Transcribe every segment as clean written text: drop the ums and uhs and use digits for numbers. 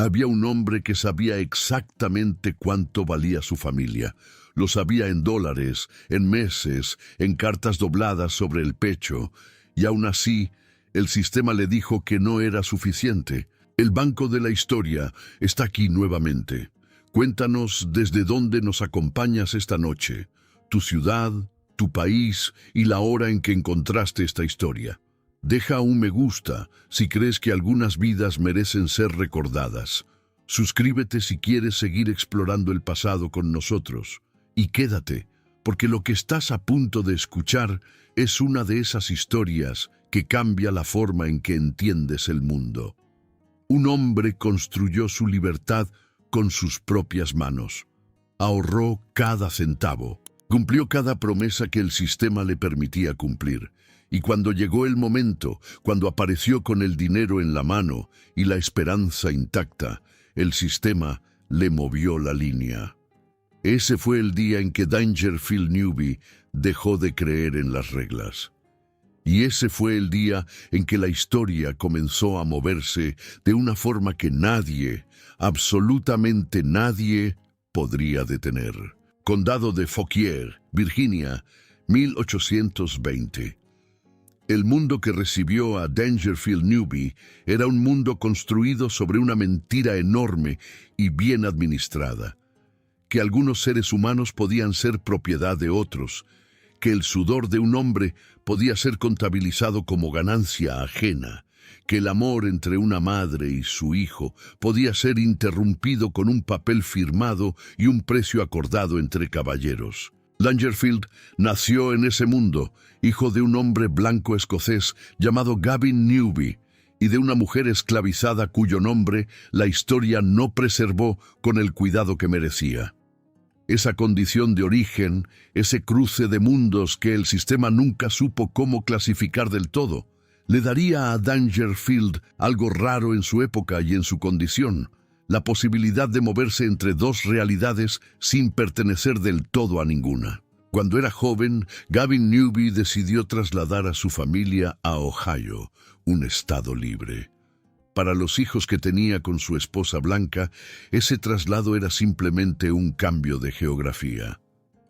Había un hombre que sabía exactamente cuánto valía su familia. Lo sabía en dólares, en meses, en cartas dobladas sobre el pecho, y aún así, el sistema le dijo que no era suficiente. El Banco de la Historia está aquí nuevamente. Cuéntanos desde dónde nos acompañas esta noche, tu ciudad, tu país y la hora en que encontraste esta historia. Deja un me gusta si crees que algunas vidas merecen ser recordadas. Suscríbete si quieres seguir explorando el pasado con nosotros. Y quédate, porque lo que estás a punto de escuchar es una de esas historias que cambia la forma en que entiendes el mundo. Un hombre construyó su libertad con sus propias manos. Ahorró cada centavo. Cumplió cada promesa que el sistema le permitía cumplir. Y cuando llegó el momento, cuando apareció con el dinero en la mano y la esperanza intacta, el sistema le movió la línea. Ese fue el día en que Dangerfield Newby dejó de creer en las reglas. Y ese fue el día en que la historia comenzó a moverse de una forma que nadie, absolutamente nadie, podría detener. Condado de Fauquier, Virginia, 1820. El mundo que recibió a Dangerfield Newby era un mundo construido sobre una mentira enorme y bien administrada. Que algunos seres humanos podían ser propiedad de otros, que el sudor de un hombre podía ser contabilizado como ganancia ajena, que el amor entre una madre y su hijo podía ser interrumpido con un papel firmado y un precio acordado entre caballeros. Dangerfield nació en ese mundo, hijo de un hombre blanco escocés llamado Gavin Newby y de una mujer esclavizada cuyo nombre la historia no preservó con el cuidado que merecía. Esa condición de origen, ese cruce de mundos que el sistema nunca supo cómo clasificar del todo, le daría a Dangerfield algo raro en su época y en su condición, la posibilidad de moverse entre dos realidades sin pertenecer del todo a ninguna. Cuando era joven, Gavin Newby decidió trasladar a su familia a Ohio, un estado libre. Para los hijos que tenía con su esposa Blanca, ese traslado era simplemente un cambio de geografía.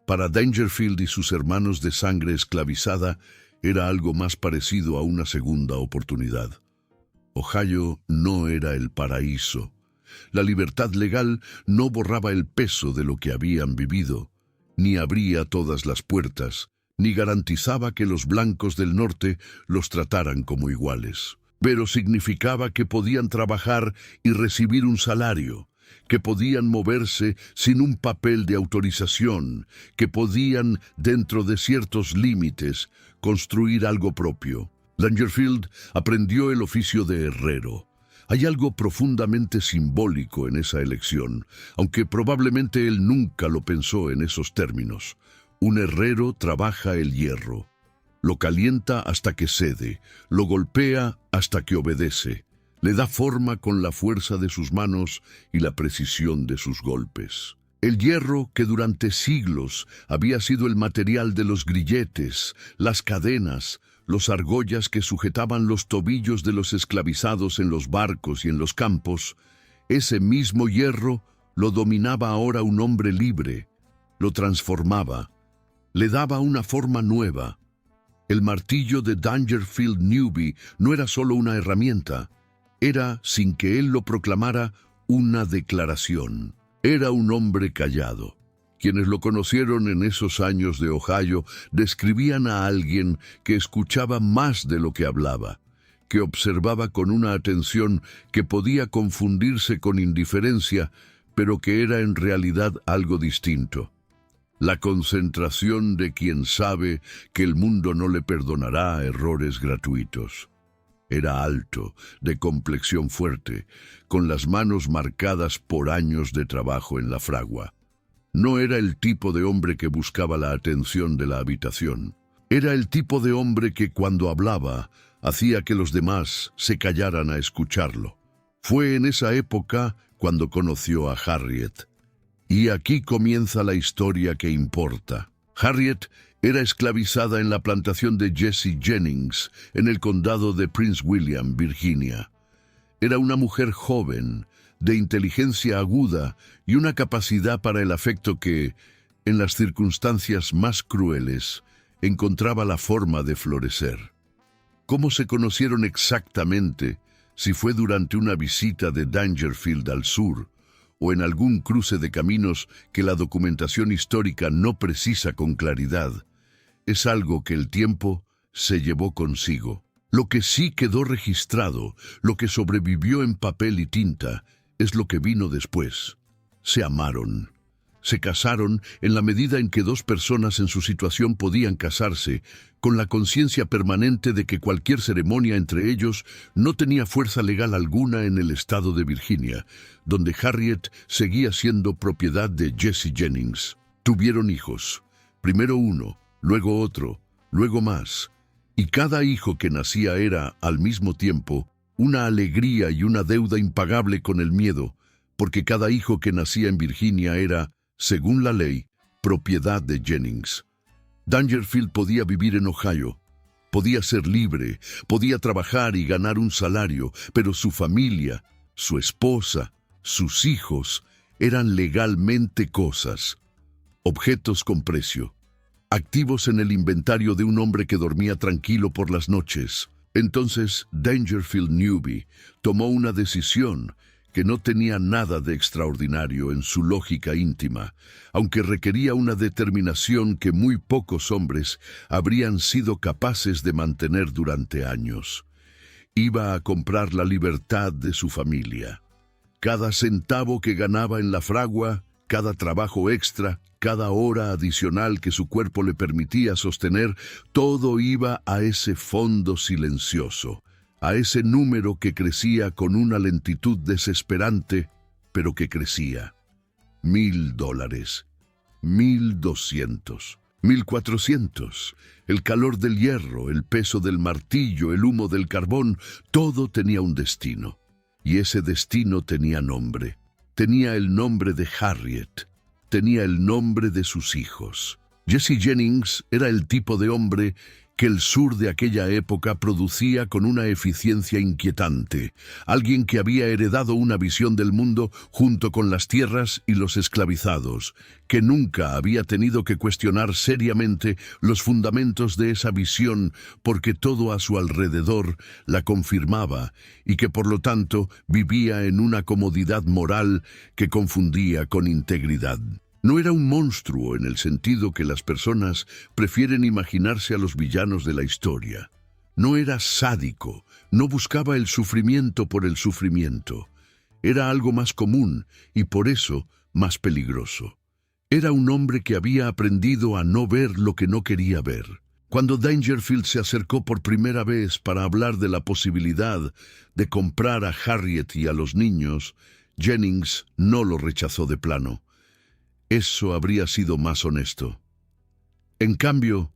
Para Dangerfield y sus hermanos de sangre esclavizada, era algo más parecido a una segunda oportunidad. Ohio no era el paraíso. La libertad legal no borraba el peso de lo que habían vivido, ni abría todas las puertas, ni garantizaba que los blancos del norte los trataran como iguales. Pero significaba que podían trabajar y recibir un salario, que podían moverse sin un papel de autorización, que podían, dentro de ciertos límites, construir algo propio. Dangerfield aprendió el oficio de herrero. Hay algo profundamente simbólico en esa elección, aunque probablemente él nunca lo pensó en esos términos. Un herrero trabaja el hierro. Lo calienta hasta que cede, lo golpea hasta que obedece, le da forma con la fuerza de sus manos y la precisión de sus golpes. El hierro, que durante siglos había sido el material de los grilletes, las cadenas, los argollas que sujetaban los tobillos de los esclavizados en los barcos y en los campos, ese mismo hierro lo dominaba ahora un hombre libre, lo transformaba, le daba una forma nueva. El martillo de Dangerfield Newby no era solo una herramienta, era, sin que él lo proclamara, una declaración. Era un hombre callado. Quienes lo conocieron en esos años de Ohio describían a alguien que escuchaba más de lo que hablaba, que observaba con una atención que podía confundirse con indiferencia, pero que era en realidad algo distinto. La concentración de quien sabe que el mundo no le perdonará errores gratuitos. Era alto, de complexión fuerte, con las manos marcadas por años de trabajo en la fragua. No era el tipo de hombre que buscaba la atención de la habitación. Era el tipo de hombre que cuando hablaba, hacía que los demás se callaran a escucharlo. Fue en esa época cuando conoció a Harriet. Y aquí comienza la historia que importa. Harriet era esclavizada en la plantación de Jesse Jennings, en el condado de Prince William, Virginia. Era una mujer joven, de inteligencia aguda y una capacidad para el afecto que, en las circunstancias más crueles, encontraba la forma de florecer. ¿Cómo se conocieron exactamente, si fue durante una visita de Dangerfield al sur, o en algún cruce de caminos que la documentación histórica no precisa con claridad? Es algo que el tiempo se llevó consigo. Lo que sí quedó registrado, lo que sobrevivió en papel y tinta, es lo que vino después. Se amaron. Se casaron en la medida en que dos personas en su situación podían casarse, con la conciencia permanente de que cualquier ceremonia entre ellos no tenía fuerza legal alguna en el estado de Virginia, donde Harriet seguía siendo propiedad de Jesse Jennings. Tuvieron hijos, primero uno, luego otro, luego más, y cada hijo que nacía era, al mismo tiempo, una alegría y una deuda impagable con el miedo, porque cada hijo que nacía en Virginia era, según la ley, propiedad de Jennings. Dangerfield podía vivir en Ohio, podía ser libre, podía trabajar y ganar un salario, pero su familia, su esposa, sus hijos, eran legalmente cosas, objetos con precio, activos en el inventario de un hombre que dormía tranquilo por las noches. Entonces Dangerfield Newby tomó una decisión que no tenía nada de extraordinario en su lógica íntima, aunque requería una determinación que muy pocos hombres habrían sido capaces de mantener durante años. Iba a comprar la libertad de su familia. Cada centavo que ganaba en la fragua, cada trabajo extra, cada hora adicional que su cuerpo le permitía sostener, todo iba a ese fondo silencioso, a ese número que crecía con una lentitud desesperante, pero que crecía. $1,000, 1,200, 1,400. El calor del hierro, el peso del martillo, el humo del carbón, todo tenía un destino. Y ese destino tenía nombre. Tenía el nombre de Harriet. Tenía el nombre de sus hijos. Jesse Jennings era el tipo de hombre que el sur de aquella época producía con una eficiencia inquietante, alguien que había heredado una visión del mundo junto con las tierras y los esclavizados, que nunca había tenido que cuestionar seriamente los fundamentos de esa visión porque todo a su alrededor la confirmaba y que por lo tanto vivía en una comodidad moral que confundía con integridad. No era un monstruo en el sentido que las personas prefieren imaginarse a los villanos de la historia. No era sádico, no buscaba el sufrimiento por el sufrimiento. Era algo más común y por eso más peligroso. Era un hombre que había aprendido a no ver lo que no quería ver. Cuando Dangerfield se acercó por primera vez para hablar de la posibilidad de comprar a Harriet y a los niños, Jennings no lo rechazó de plano. Eso habría sido más honesto. En cambio,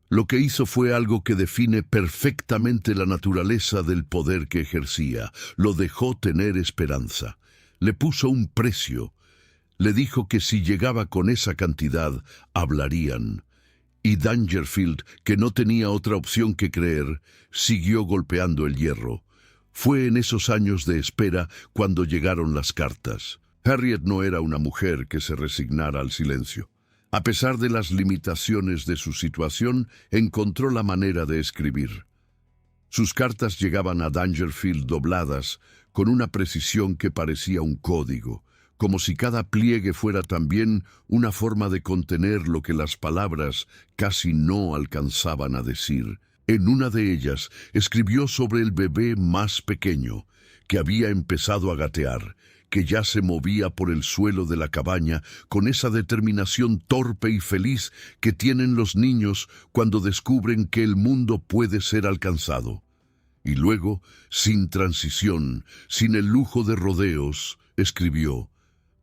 lo que hizo fue algo que define perfectamente la naturaleza del poder que ejercía. Lo dejó tener esperanza. Le puso un precio. Le dijo que si llegaba con esa cantidad, hablarían. Y Dangerfield, que no tenía otra opción que creer, siguió golpeando el hierro. Fue en esos años de espera cuando llegaron las cartas. Harriet no era una mujer que se resignara al silencio. A pesar de las limitaciones de su situación, encontró la manera de escribir. Sus cartas llegaban a Dangerfield dobladas, con una precisión que parecía un código, como si cada pliegue fuera también una forma de contener lo que las palabras casi no alcanzaban a decir. En una de ellas escribió sobre el bebé más pequeño, que había empezado a gatear, que ya se movía por el suelo de la cabaña con esa determinación torpe y feliz que tienen los niños cuando descubren que el mundo puede ser alcanzado. Y luego, sin transición, sin el lujo de rodeos, escribió: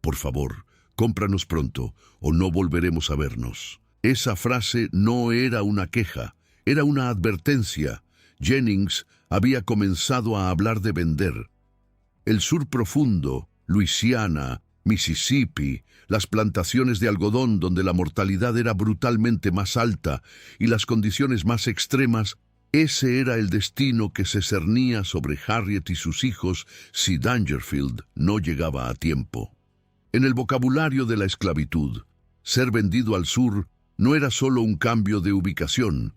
«Por favor, cómpranos pronto o no volveremos a vernos». Esa frase no era una queja, era una advertencia. Jennings había comenzado a hablar de vender. El sur profundo, Luisiana, Mississippi, las plantaciones de algodón donde la mortalidad era brutalmente más alta y las condiciones más extremas, Ese era el destino que se cernía sobre Harriet y sus hijos si Dangerfield no llegaba a tiempo. En el vocabulario de la esclavitud, ser vendido al sur no era solo un cambio de ubicación,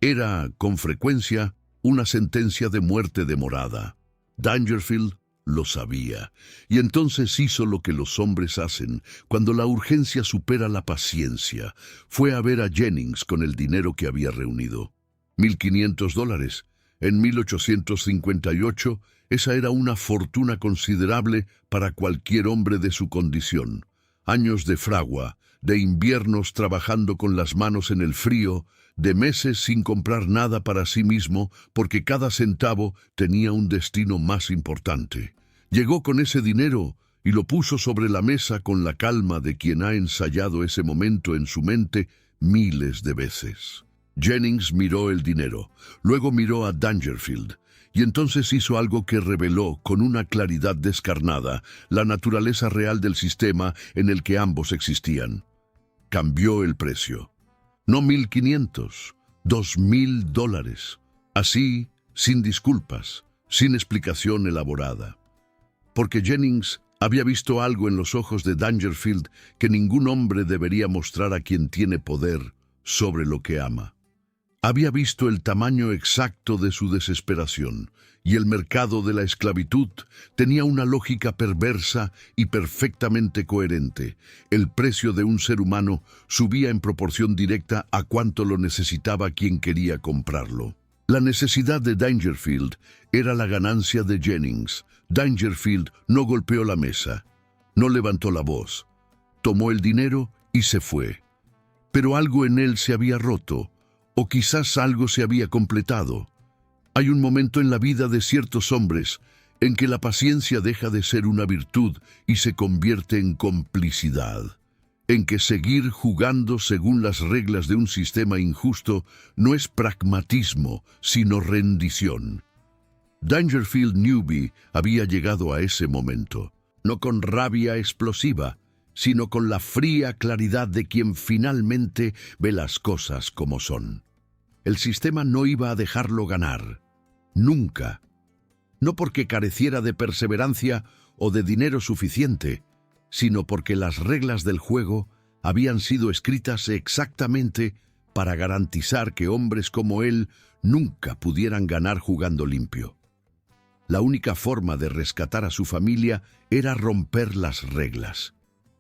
era, con frecuencia, una sentencia de muerte demorada. Dangerfield lo sabía, y entonces hizo lo que los hombres hacen cuando la urgencia supera la paciencia. Fue a ver a Jennings con el dinero que había reunido. $1,500. En 1858, esa era una fortuna considerable para cualquier hombre de su condición. Años de fragua, de inviernos trabajando con las manos en el frío, de meses sin comprar nada para sí mismo porque cada centavo tenía un destino más importante. Llegó con ese dinero y lo puso sobre la mesa con la calma de quien ha ensayado ese momento en su mente miles de veces. Jennings miró el dinero, luego miró a Dangerfield, y entonces hizo algo que reveló con una claridad descarnada la naturaleza real del sistema en el que ambos existían. Cambió el precio. No 1,500, $2,000. Así, sin disculpas, sin explicación elaborada. Porque Jennings había visto algo en los ojos de Dangerfield que ningún hombre debería mostrar a quien tiene poder sobre lo que ama. Había visto el tamaño exacto de su desesperación, y el mercado de la esclavitud tenía una lógica perversa y perfectamente coherente. El precio de un ser humano subía en proporción directa a cuánto lo necesitaba quien quería comprarlo. La necesidad de Dangerfield era la ganancia de Jennings. Dangerfield no golpeó la mesa, no levantó la voz, tomó el dinero y se fue. Pero algo en él se había roto, o quizás algo se había completado. Hay un momento en la vida de ciertos hombres en que la paciencia deja de ser una virtud y se convierte en complicidad, en que seguir jugando según las reglas de un sistema injusto no es pragmatismo, sino rendición. Dangerfield Newby había llegado a ese momento, no con rabia explosiva, sino con la fría claridad de quien finalmente ve las cosas como son. El sistema no iba a dejarlo ganar, nunca. No porque careciera de perseverancia o de dinero suficiente, sino porque las reglas del juego habían sido escritas exactamente para garantizar que hombres como él nunca pudieran ganar jugando limpio. La única forma de rescatar a su familia era romper las reglas.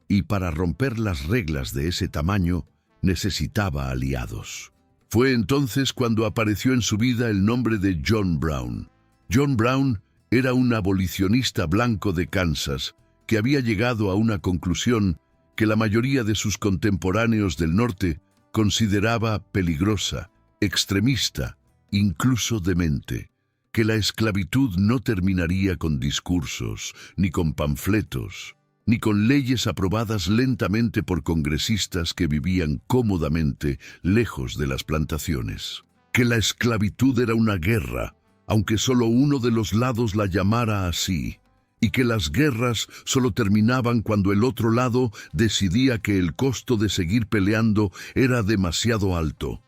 Y para romper las reglas de ese tamaño, necesitaba aliados. Fue entonces cuando apareció en su vida el nombre de John Brown. John Brown era un abolicionista blanco de Kansas que había llegado a una conclusión que la mayoría de sus contemporáneos del norte consideraba peligrosa, extremista, incluso demente, que la esclavitud no terminaría con discursos, ni con panfletos, ni con leyes aprobadas lentamente por congresistas que vivían cómodamente lejos de las plantaciones. Que la esclavitud era una guerra, aunque solo uno de los lados la llamara así, y que las guerras solo terminaban cuando el otro lado decidía que el costo de seguir peleando era demasiado alto.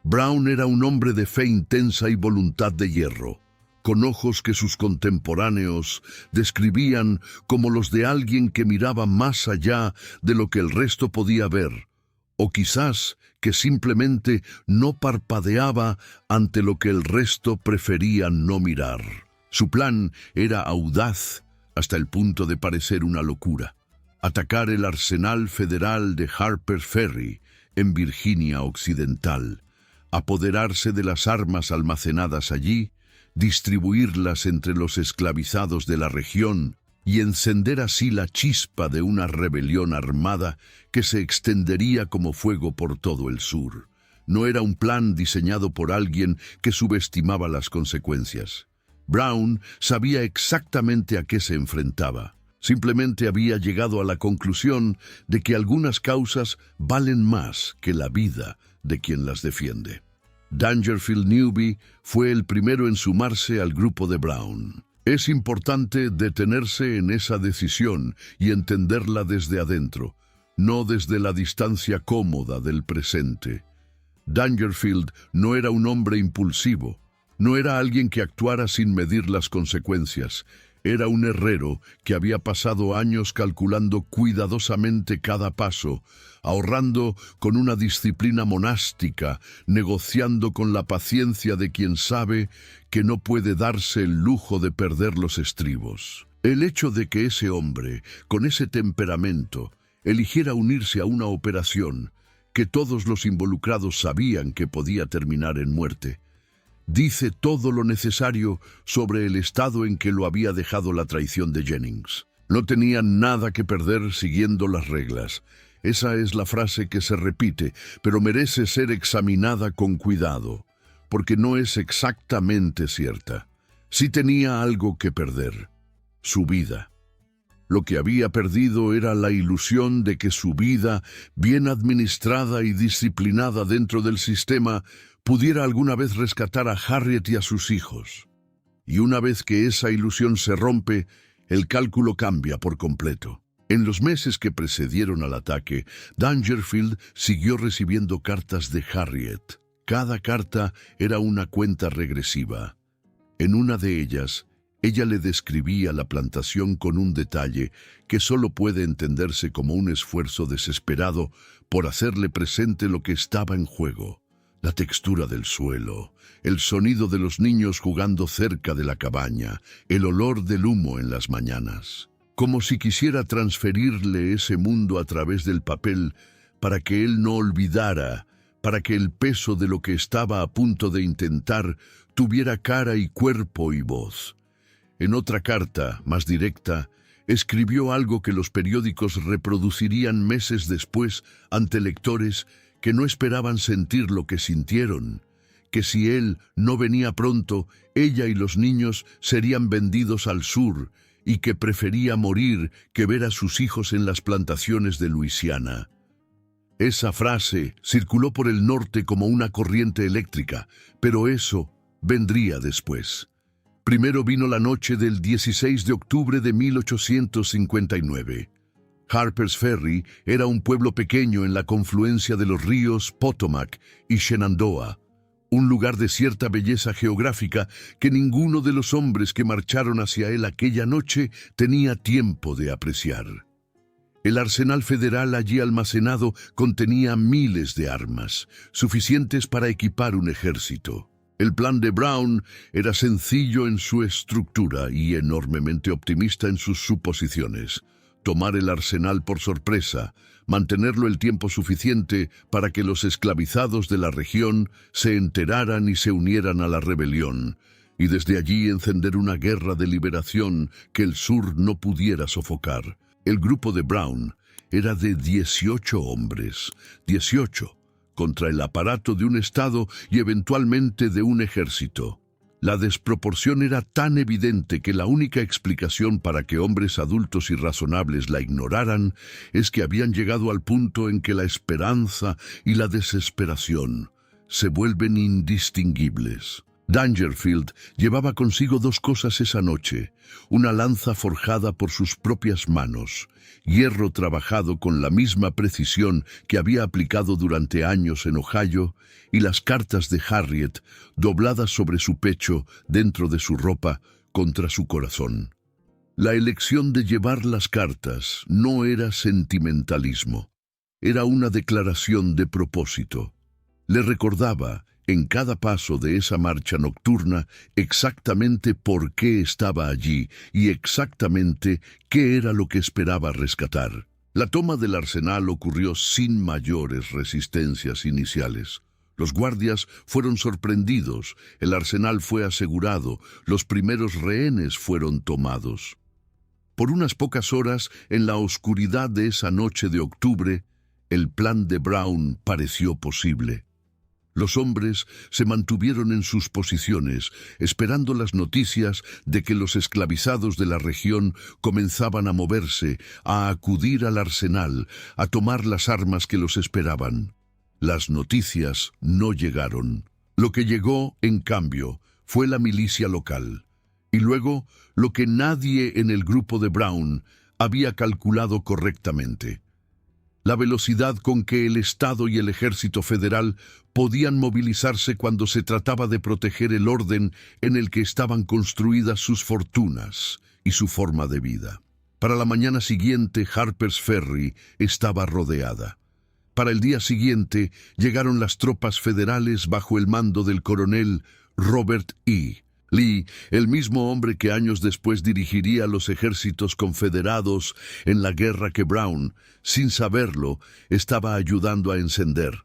Brown era un hombre de fe intensa y voluntad de hierro, con ojos que sus contemporáneos describían como los de alguien que miraba más allá de lo que el resto podía ver, o quizás que simplemente no parpadeaba ante lo que el resto prefería no mirar. Su plan era audaz hasta el punto de parecer una locura: atacar el arsenal federal de Harper Ferry, en Virginia Occidental, apoderarse de las armas almacenadas allí, distribuirlas entre los esclavizados de la región y encender así la chispa de una rebelión armada que se extendería como fuego por todo el sur. No era un plan diseñado por alguien que subestimaba las consecuencias. Brown sabía exactamente a qué se enfrentaba. Simplemente había llegado a la conclusión de que algunas causas valen más que la vida de quien las defiende. Dangerfield Newby fue el primero en sumarse al grupo de Brown. Es importante detenerse en esa decisión y entenderla desde adentro, no desde la distancia cómoda del presente. Dangerfield no era un hombre impulsivo, no era alguien que actuara sin medir las consecuencias. Era un herrero que había pasado años calculando cuidadosamente cada paso, ahorrando con una disciplina monástica, negociando con la paciencia de quien sabe que no puede darse el lujo de perder los estribos. El hecho de que ese hombre, con ese temperamento, eligiera unirse a una operación que todos los involucrados sabían que podía terminar en muerte, dice todo lo necesario sobre el estado en que lo había dejado la traición de Jennings. No tenía nada que perder siguiendo las reglas. Esa es la frase que se repite, pero merece ser examinada con cuidado, porque no es exactamente cierta. Sí tenía algo que perder: su vida. Lo que había perdido era la ilusión de que su vida, bien administrada y disciplinada dentro del sistema, pudiera alguna vez rescatar a Harriet y a sus hijos. Y una vez que esa ilusión se rompe, el cálculo cambia por completo. En los meses que precedieron al ataque, Dangerfield siguió recibiendo cartas de Harriet. Cada carta era una cuenta regresiva. En una de ellas, ella le describía la plantación con un detalle que solo puede entenderse como un esfuerzo desesperado por hacerle presente lo que estaba en juego: la textura del suelo, el sonido de los niños jugando cerca de la cabaña, el olor del humo en las mañanas. Como si quisiera transferirle ese mundo a través del papel para que él no olvidara, para que el peso de lo que estaba a punto de intentar tuviera cara y cuerpo y voz. En otra carta, más directa, escribió algo que los periódicos reproducirían meses después ante lectores que no esperaban sentir lo que sintieron: que si él no venía pronto, ella y los niños serían vendidos al sur, y que prefería morir que ver a sus hijos en las plantaciones de Luisiana. Esa frase circuló por el norte como una corriente eléctrica, pero eso vendría después. Primero vino la noche del 16 de octubre de 1859. Harper's Ferry era un pueblo pequeño en la confluencia de los ríos Potomac y Shenandoah, un lugar de cierta belleza geográfica que ninguno de los hombres que marcharon hacia él aquella noche tenía tiempo de apreciar. El arsenal federal allí almacenado contenía miles de armas, suficientes para equipar un ejército. El plan de Brown era sencillo en su estructura y enormemente optimista en sus suposiciones: tomar el arsenal por sorpresa, mantenerlo el tiempo suficiente para que los esclavizados de la región se enteraran y se unieran a la rebelión, y desde allí encender una guerra de liberación que el sur no pudiera sofocar. El grupo de Brown era de 18 hombres, 18, contra el aparato de un estado y eventualmente de un ejército. La desproporción era tan evidente que la única explicación para que hombres adultos y razonables la ignoraran es que habían llegado al punto en que la esperanza y la desesperación se vuelven indistinguibles. Dangerfield llevaba consigo dos cosas esa noche: una lanza forjada por sus propias manos, hierro trabajado con la misma precisión que había aplicado durante años en Ohio, y las cartas de Harriet dobladas sobre su pecho, dentro de su ropa, contra su corazón. La elección de llevar las cartas no era sentimentalismo, era una declaración de propósito. Le recordaba, en cada paso de esa marcha nocturna, exactamente por qué estaba allí y exactamente qué era lo que esperaba rescatar. La toma del arsenal ocurrió sin mayores resistencias iniciales. Los guardias fueron sorprendidos, el arsenal fue asegurado, los primeros rehenes fueron tomados. Por unas pocas horas, en la oscuridad de esa noche de octubre, el plan de Brown pareció posible. Los hombres se mantuvieron en sus posiciones, esperando las noticias de que los esclavizados de la región comenzaban a moverse, a acudir al arsenal, a tomar las armas que los esperaban. Las noticias no llegaron. Lo que llegó, en cambio, fue la milicia local. Y luego, lo que nadie en el grupo de Brown había calculado correctamente: la velocidad con que el Estado y el Ejército Federal podían movilizarse cuando se trataba de proteger el orden en el que estaban construidas sus fortunas y su forma de vida. Para la mañana siguiente, Harper's Ferry estaba rodeada. Para el día siguiente, llegaron las tropas federales bajo el mando del coronel Robert E. Lee, el mismo hombre que años después dirigiría los ejércitos confederados en la guerra que Brown, sin saberlo, estaba ayudando a encender.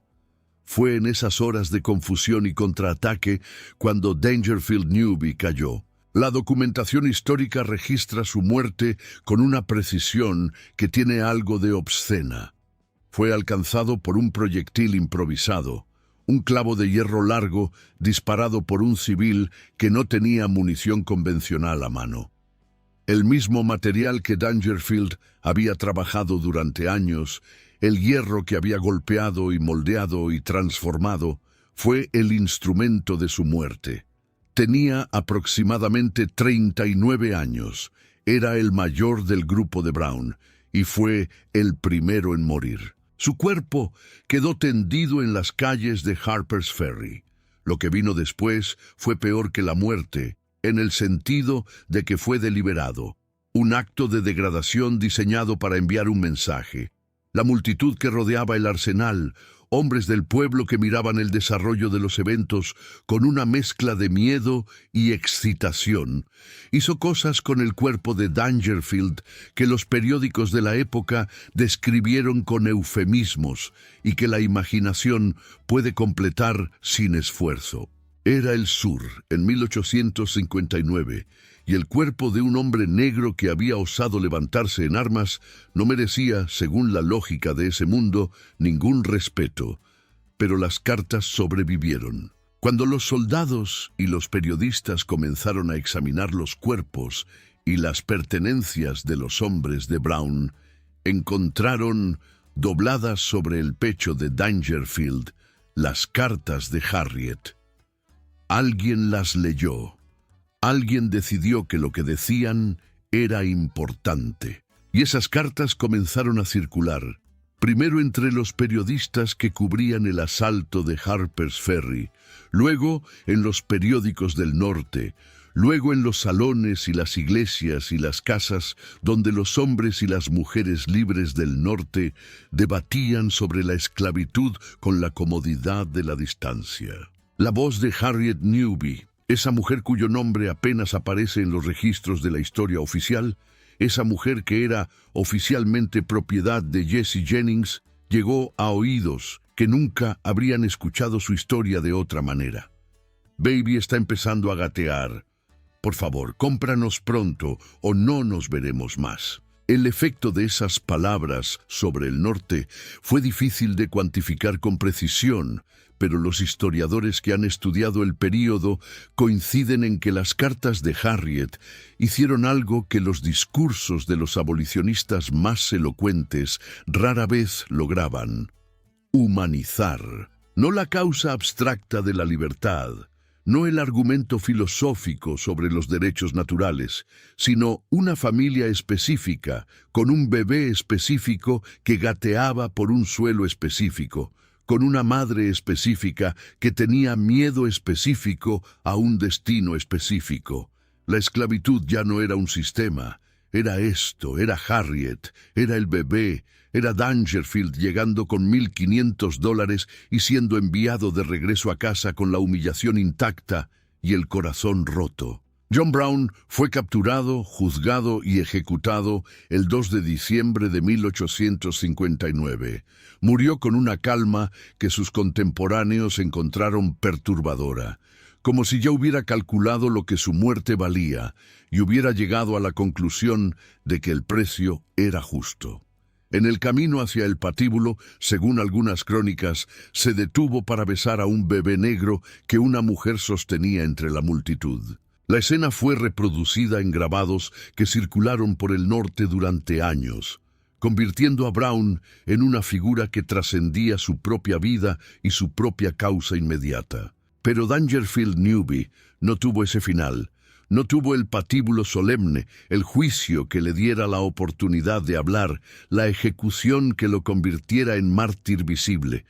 Fue en esas horas de confusión y contraataque cuando Dangerfield Newby cayó. La documentación histórica registra su muerte con una precisión que tiene algo de obscena. Fue alcanzado por un proyectil improvisado, un clavo de hierro largo disparado por un civil que no tenía munición convencional a mano. El mismo material que Dangerfield había trabajado durante años, el hierro que había golpeado y moldeado y transformado, fue el instrumento de su muerte. Tenía aproximadamente 39 años, era el mayor del grupo de Brown y fue el primero en morir. Su cuerpo quedó tendido en las calles de Harper's Ferry. Lo que vino después fue peor que la muerte, en el sentido de que fue deliberado, un acto de degradación diseñado para enviar un mensaje. La multitud que rodeaba el arsenal, hombres del pueblo que miraban el desarrollo de los eventos con una mezcla de miedo y excitación, hizo cosas con el cuerpo de Dangerfield que los periódicos de la época describieron con eufemismos y que la imaginación puede completar sin esfuerzo. Era el sur, en 1859, y el cuerpo de un hombre negro que había osado levantarse en armas no merecía, según la lógica de ese mundo, ningún respeto. Pero las cartas sobrevivieron. Cuando los soldados y los periodistas comenzaron a examinar los cuerpos y las pertenencias de los hombres de Brown, encontraron, dobladas sobre el pecho de Dangerfield, las cartas de Harriet. Alguien las leyó. Alguien decidió que lo que decían era importante. Y esas cartas comenzaron a circular, primero entre los periodistas que cubrían el asalto de Harper's Ferry, luego en los periódicos del norte, luego en los salones y las iglesias y las casas donde los hombres y las mujeres libres del norte debatían sobre la esclavitud con la comodidad de la distancia. La voz de Harriet Newby, esa mujer cuyo nombre apenas aparece en los registros de la historia oficial, esa mujer que era oficialmente propiedad de Jesse Jennings, llegó a oídos que nunca habrían escuchado su historia de otra manera. Baby está empezando a gatear. Por favor, cómpranos pronto o no nos veremos más. El efecto de esas palabras sobre el norte fue difícil de cuantificar con precisión, pero los historiadores que han estudiado el período coinciden en que las cartas de Harriet hicieron algo que los discursos de los abolicionistas más elocuentes rara vez lograban: humanizar. No la causa abstracta de la libertad, no el argumento filosófico sobre los derechos naturales, sino una familia específica, con un bebé específico que gateaba por un suelo específico, con una madre específica que tenía miedo específico a un destino específico. La esclavitud ya no era un sistema, era esto, era Harriet, era el bebé, era Dangerfield llegando con $1,500 y siendo enviado de regreso a casa con la humillación intacta y el corazón roto. John Brown fue capturado, juzgado y ejecutado el 2 de diciembre de 1859. Murió con una calma que sus contemporáneos encontraron perturbadora, como si ya hubiera calculado lo que su muerte valía y hubiera llegado a la conclusión de que el precio era justo. En el camino hacia el patíbulo, según algunas crónicas, se detuvo para besar a un bebé negro que una mujer sostenía entre la multitud. La escena fue reproducida en grabados que circularon por el norte durante años, convirtiendo a Brown en una figura que trascendía su propia vida y su propia causa inmediata. Pero Dangerfield Newby no tuvo ese final. No tuvo el patíbulo solemne, el juicio que le diera la oportunidad de hablar, la ejecución que lo convirtiera en mártir visible.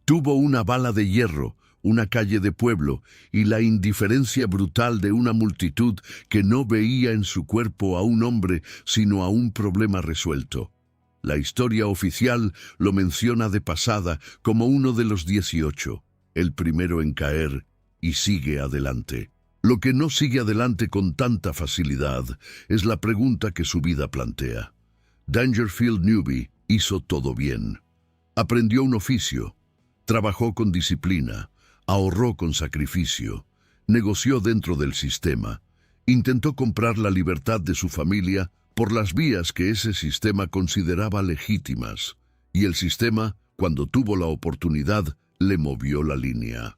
Tuvo una bala de hierro, una calle de pueblo y la indiferencia brutal de una multitud que no veía en su cuerpo a un hombre sino a un problema resuelto. La historia oficial lo menciona de pasada como uno de los 18, el primero en caer, y sigue adelante. Lo que no sigue adelante con tanta facilidad es la pregunta que su vida plantea. Dangerfield Newby hizo todo bien. Aprendió un oficio, trabajó con disciplina, ahorró con sacrificio, negoció dentro del sistema, intentó comprar la libertad de su familia por las vías que ese sistema consideraba legítimas, y el sistema, cuando tuvo la oportunidad, le movió la línea.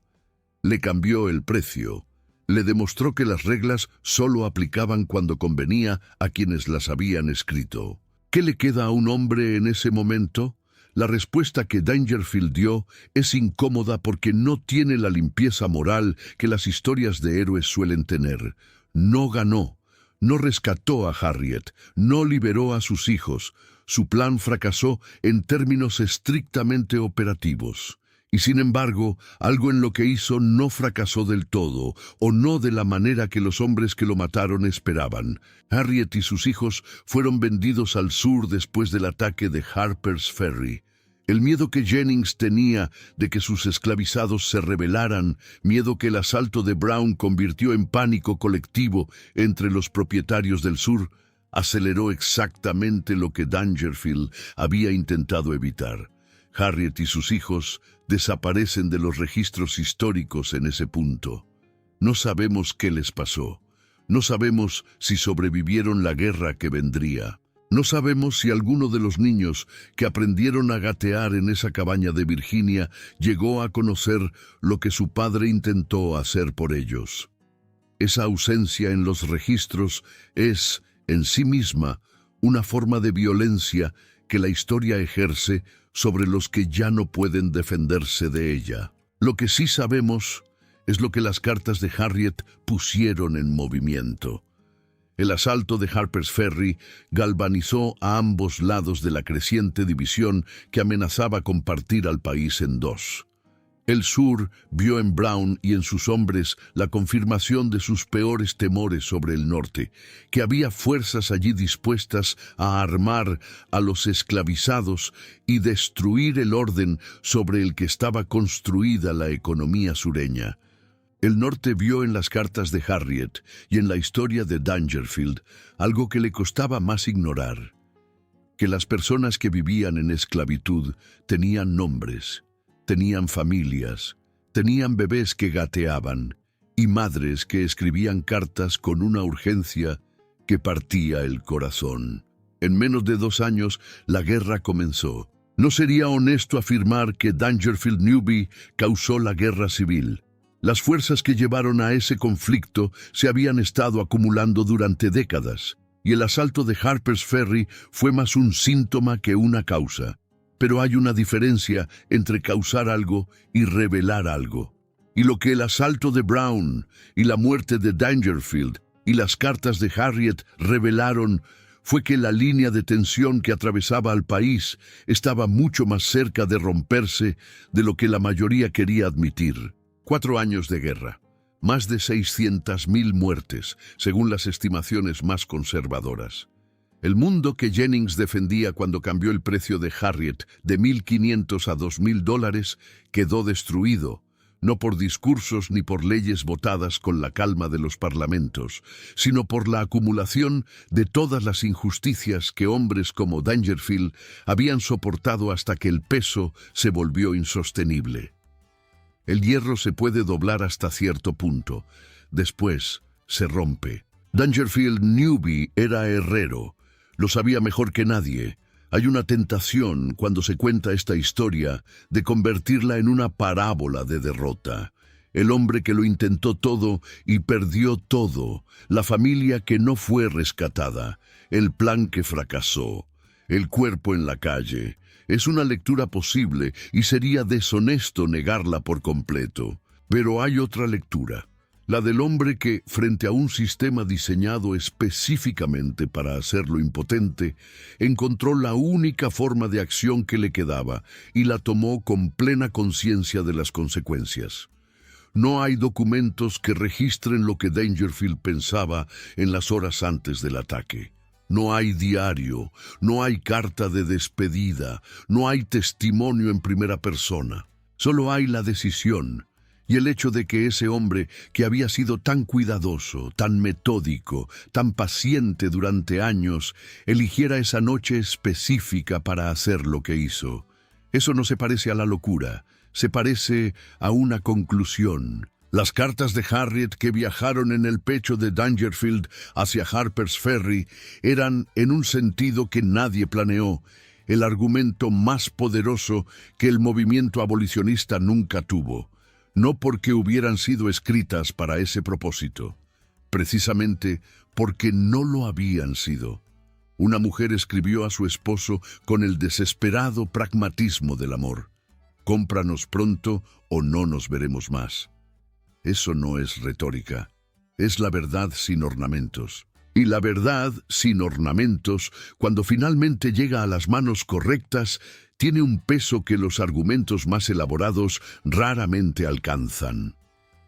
Le cambió el precio, le demostró que las reglas solo aplicaban cuando convenía a quienes las habían escrito. ¿Qué le queda a un hombre en ese momento? La respuesta que Dangerfield dio es incómoda porque no tiene la limpieza moral que las historias de héroes suelen tener. No ganó, no rescató a Harriet, no liberó a sus hijos. Su plan fracasó en términos estrictamente operativos. Y sin embargo, algo en lo que hizo no fracasó del todo, o no de la manera que los hombres que lo mataron esperaban. Harriet y sus hijos fueron vendidos al sur después del ataque de Harper's Ferry. El miedo que Jennings tenía de que sus esclavizados se rebelaran, miedo que el asalto de Brown convirtió en pánico colectivo entre los propietarios del sur, aceleró exactamente lo que Dangerfield había intentado evitar. Harriet y sus hijos desaparecen de los registros históricos en ese punto. No sabemos qué les pasó. No sabemos si sobrevivieron la guerra que vendría. No sabemos si alguno de los niños que aprendieron a gatear en esa cabaña de Virginia llegó a conocer lo que su padre intentó hacer por ellos. Esa ausencia en los registros es, en sí misma, una forma de violencia que la historia ejerce sobre los que ya no pueden defenderse de ella. Lo que sí sabemos es lo que las cartas de Harriet pusieron en movimiento. El asalto de Harper's Ferry galvanizó a ambos lados de la creciente división que amenazaba con partir al país en dos. El sur vio en Brown y en sus hombres la confirmación de sus peores temores sobre el norte, que había fuerzas allí dispuestas a armar a los esclavizados y destruir el orden sobre el que estaba construida la economía sureña. El norte vio en las cartas de Harriet y en la historia de Dangerfield algo que le costaba más ignorar, que las personas que vivían en esclavitud tenían nombres, tenían familias, tenían bebés que gateaban y madres que escribían cartas con una urgencia que partía el corazón. En menos de 2 años, la guerra comenzó. No sería honesto afirmar que Dangerfield Newby causó la guerra civil. Las fuerzas que llevaron a ese conflicto se habían estado acumulando durante décadas, y el asalto de Harper's Ferry fue más un síntoma que una causa. Pero hay una diferencia entre causar algo y revelar algo. Y lo que el asalto de Brown y la muerte de Dangerfield y las cartas de Harriet revelaron fue que la línea de tensión que atravesaba al país estaba mucho más cerca de romperse de lo que la mayoría quería admitir. 4 años de guerra, más de 600.000 muertes, según las estimaciones más conservadoras. El mundo que Jennings defendía cuando cambió el precio de Harriet de $1,500 a $2,000 quedó destruido, no por discursos ni por leyes votadas con la calma de los parlamentos, sino por la acumulación de todas las injusticias que hombres como Dangerfield habían soportado hasta que el peso se volvió insostenible. El hierro se puede doblar hasta cierto punto, después se rompe. Dangerfield Newby era herrero, lo sabía mejor que nadie. Hay una tentación, cuando se cuenta esta historia, de convertirla en una parábola de derrota. El hombre que lo intentó todo y perdió todo, la familia que no fue rescatada, el plan que fracasó, el cuerpo en la calle. Es una lectura posible y sería deshonesto negarla por completo. Pero hay otra lectura, La del hombre que, frente a un sistema diseñado específicamente para hacerlo impotente, encontró la única forma de acción que le quedaba y la tomó con plena conciencia de las consecuencias. No hay documentos que registren lo que Dangerfield pensaba en las horas antes del ataque. No hay diario, no hay carta de despedida, no hay testimonio en primera persona. Solo hay la decisión y el hecho de que ese hombre que había sido tan cuidadoso, tan metódico, tan paciente durante años, eligiera esa noche específica para hacer lo que hizo. Eso no se parece a la locura, se parece a una conclusión. Las cartas de Harriet que viajaron en el pecho de Dangerfield hacia Harper's Ferry eran, en un sentido que nadie planeó, el argumento más poderoso que el movimiento abolicionista nunca tuvo. No porque hubieran sido escritas para ese propósito, precisamente porque no lo habían sido. Una mujer escribió a su esposo con el desesperado pragmatismo del amor: cómpranos pronto o no nos veremos más. Eso no es retórica, es la verdad sin ornamentos. Y la verdad sin ornamentos, cuando finalmente llega a las manos correctas, tiene un peso que los argumentos más elaborados raramente alcanzan.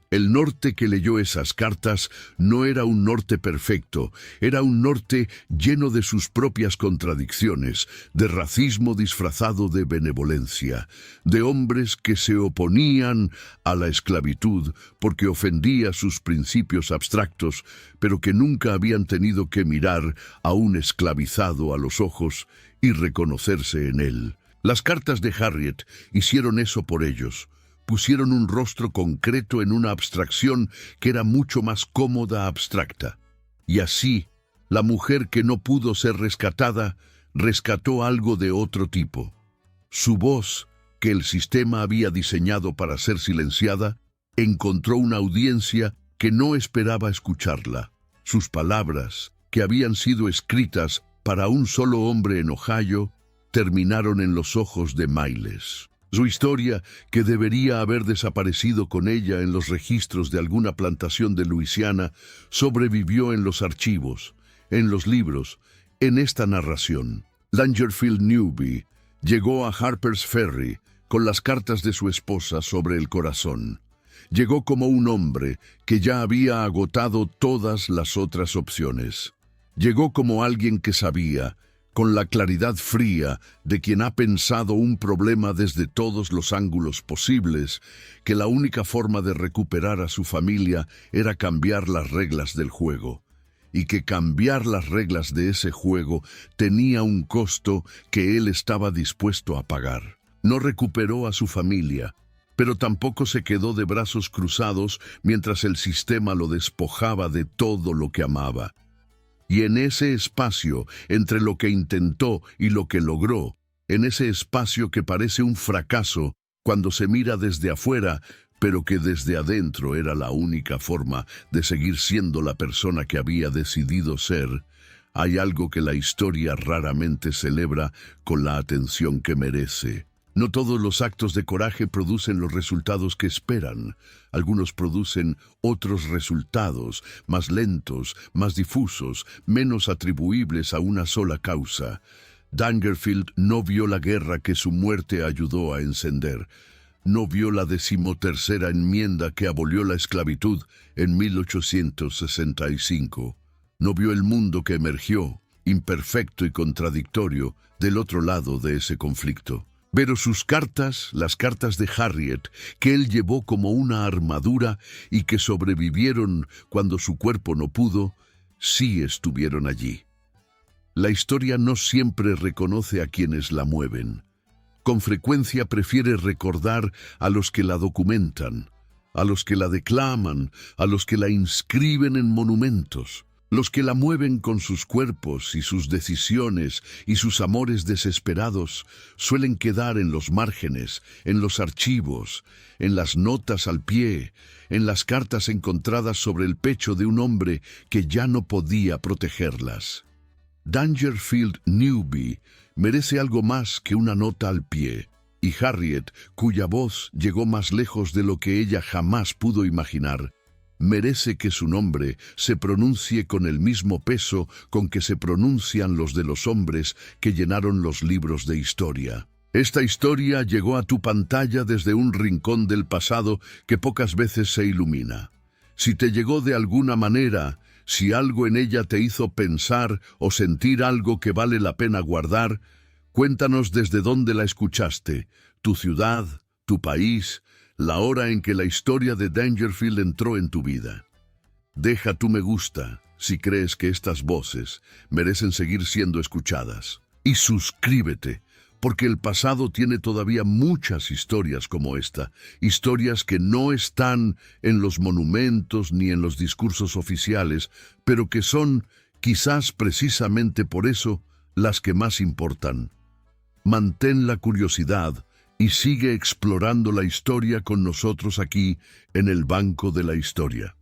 El norte que leyó esas cartas no era un norte perfecto, era un norte lleno de sus propias contradicciones, de racismo disfrazado de benevolencia, de hombres que se oponían a la esclavitud porque ofendía sus principios abstractos, pero que nunca habían tenido que mirar a un esclavizado a los ojos y reconocerse en él. Las cartas de Harriet hicieron eso por ellos. Pusieron un rostro concreto en una abstracción que era mucho más cómoda abstracta. Y así, la mujer que no pudo ser rescatada, rescató algo de otro tipo. Su voz, que el sistema había diseñado para ser silenciada, encontró una audiencia que no esperaba escucharla. Sus palabras, que habían sido escritas para un solo hombre en Ohio, terminaron en los ojos de Miles. Su historia, que debería haber desaparecido con ella en los registros de alguna plantación de Luisiana, sobrevivió en los archivos, en los libros, en esta narración. Dangerfield Newby llegó a Harper's Ferry con las cartas de su esposa sobre el corazón. Llegó como un hombre que ya había agotado todas las otras opciones. Llegó como alguien que sabía, con la claridad fría de quien ha pensado un problema desde todos los ángulos posibles, que la única forma de recuperar a su familia era cambiar las reglas del juego, y que cambiar las reglas de ese juego tenía un costo que él estaba dispuesto a pagar. No recuperó a su familia, pero tampoco se quedó de brazos cruzados mientras el sistema lo despojaba de todo lo que amaba. Y en ese espacio, entre lo que intentó y lo que logró, en ese espacio que parece un fracaso cuando se mira desde afuera, pero que desde adentro era la única forma de seguir siendo la persona que había decidido ser, hay algo que la historia raramente celebra con la atención que merece. No todos los actos de coraje producen los resultados que esperan. Algunos producen otros resultados, más lentos, más difusos, menos atribuibles a una sola causa. Dangerfield no vio la guerra que su muerte ayudó a encender. No vio la 13ª enmienda que abolió la esclavitud en 1865. No vio el mundo que emergió, imperfecto y contradictorio, del otro lado de ese conflicto. Pero sus cartas, las cartas de Harriet, que él llevó como una armadura y que sobrevivieron cuando su cuerpo no pudo, sí estuvieron allí. La historia no siempre reconoce a quienes la mueven. Con frecuencia prefiere recordar a los que la documentan, a los que la declaman, a los que la inscriben en monumentos. Los que la mueven con sus cuerpos y sus decisiones y sus amores desesperados suelen quedar en los márgenes, en los archivos, en las notas al pie, en las cartas encontradas sobre el pecho de un hombre que ya no podía protegerlas. Dangerfield Newby merece algo más que una nota al pie, y Harriet, cuya voz llegó más lejos de lo que ella jamás pudo imaginar, merece que su nombre se pronuncie con el mismo peso con que se pronuncian los de los hombres que llenaron los libros de historia. Esta historia llegó a tu pantalla desde un rincón del pasado que pocas veces se ilumina. Si te llegó de alguna manera, si algo en ella te hizo pensar o sentir algo que vale la pena guardar, cuéntanos desde dónde la escuchaste, tu ciudad, tu país, la hora en que la historia de Dangerfield entró en tu vida. Deja tu me gusta si crees que estas voces merecen seguir siendo escuchadas. Y suscríbete, porque el pasado tiene todavía muchas historias como esta, historias que no están en los monumentos ni en los discursos oficiales, pero que son, quizás precisamente por eso, las que más importan. Mantén la curiosidad y sigue explorando la historia con nosotros aquí en el Banco de la Historia.